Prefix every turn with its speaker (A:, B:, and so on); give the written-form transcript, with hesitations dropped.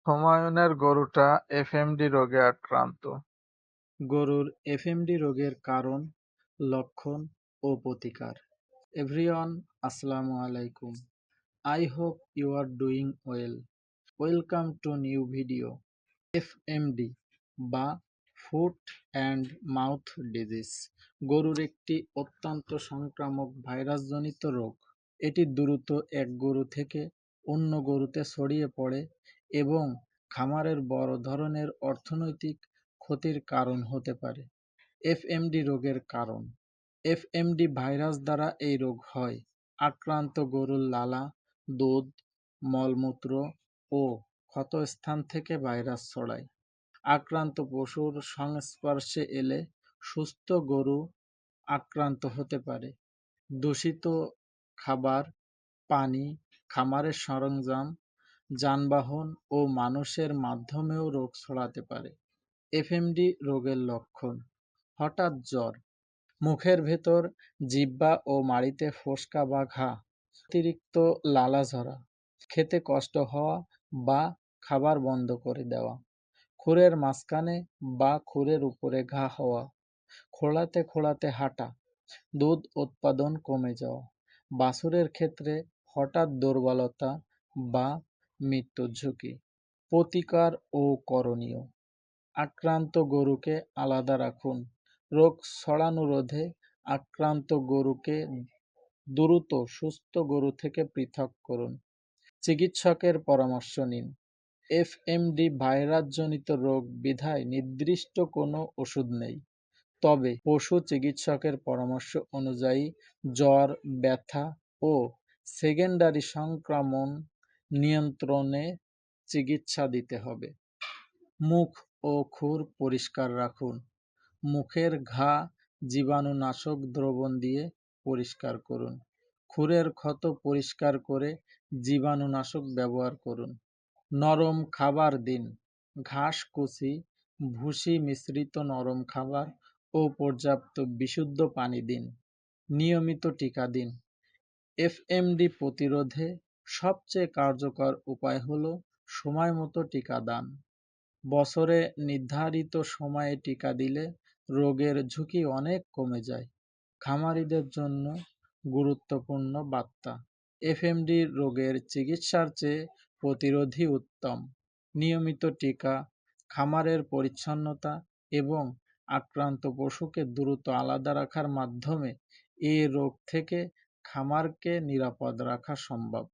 A: হুমায়ুনের গরুটা এফএমডি রোগে আক্রান্ত।
B: গরুর এফএমডি রোগের কারণ, লক্ষণ ও প্রতিকার। এভরিওয়ান, আসসালামু আলাইকুম। I hope you are doing well. Welcome to new video. FMD বা ফুট অ্যান্ড মাউথ ডিজিজ গরুর একটি অত্যন্ত সংক্রামক ভাইরাসজনিত রোগ। এটি দ্রুত এক গরু থেকে অন্য গরুতে ছড়িয়ে পড়ে এবং খামারের বড় ধরনের অর্থনৈতিক ক্ষতির কারণ হতে পারে। এফএমডি রোগের কারণ। এফএমডি ভাইরাস দ্বারা এই রোগ হয়। আক্রান্ত গরুর লালা, দুধ, মলমূত্র ও ক্ষতস্থান থেকে ভাইরাস ছড়ায়। আক্রান্ত পশুর সংস্পর্শে এলে সুস্থ গরু আক্রান্ত হতে পারে। দূষিত খাবার, পানি, খামারের সরঞ্জাম, যানবাহন ও মানুষের মাধ্যমেও রোগ ছড়াতে পারে। এফএমডি রোগের লক্ষণ: হঠাৎ জ্বর, মুখের ভেতর জিহ্বা ও মাড়িতে ফোস্কা বা ঘা, অতিরিক্ত লালা ঝরা, খেতে কষ্ট হওয়া বা খাবার বন্ধ করে দেওয়া, খুরের মাঝখানে বা খুরের উপরে ঘা হওয়া, খোঁড়াতে খোঁড়াতে হাঁটা, দুধ উৎপাদন কমে যাওয়া, বাছুরের ক্ষেত্রে হঠাৎ দুর্বলতা বা মৃত্যুর ঝুঁকি। প্রতিকার ও করণীয়: আক্রান্ত গরুকে আলাদা রাখুন। রোগ ছড়ানো রোধে আক্রান্ত গরুকে দ্রুত সুস্থ গরু থেকে পৃথক করুন। চিকিৎসকের পরামর্শ নিন। এফএমডি ভাইরাসজনিত রোগ বিধায় নির্দিষ্ট কোনো ওষুধ নেই, তবে পশু চিকিৎসকের পরামর্শ অনুযায়ী জ্বর, ব্যথা ও সেকেন্ডারি সংক্রমণ নিয়ন্ত্রণে চিকিৎসা দিতে হবে। মুখ ও খুর পরিষ্কার রাখুন। মুখের ঘা জীবাণুনাশক দ্রবণ দিয়ে পরিষ্কার করুন। খুরের ক্ষত পরিষ্কার করে জীবাণুনাশক ব্যবহার করুন। নরম খাবার দিন। ঘাস কুচি, ভুসি মিশ্রিত নরম খাবার ও পর্যাপ্ত বিশুদ্ধ পানি দিন। নিয়মিত টিকা দিন। এফএমডি প্রতিরোধে সবচেয়ে কার্যকর উপায় হল সময়মতো টিকাদান। বছরে নির্ধারিত সময়ে টিকা দিলে রোগের ঝুঁকি অনেক কমে যায়। খামারিদের জন্য গুরুত্বপূর্ণ বার্তা: এফএমডি রোগের চিকিৎসার চেয়ে প্রতিরোধই উত্তম। নিয়মিত টিকা, খামারের পরিচ্ছন্নতা এবং আক্রান্ত পশুকে দ্রুত আলাদা রাখার মাধ্যমে এ রোগ থেকে খামারকে নিরাপদ রাখা সম্ভব।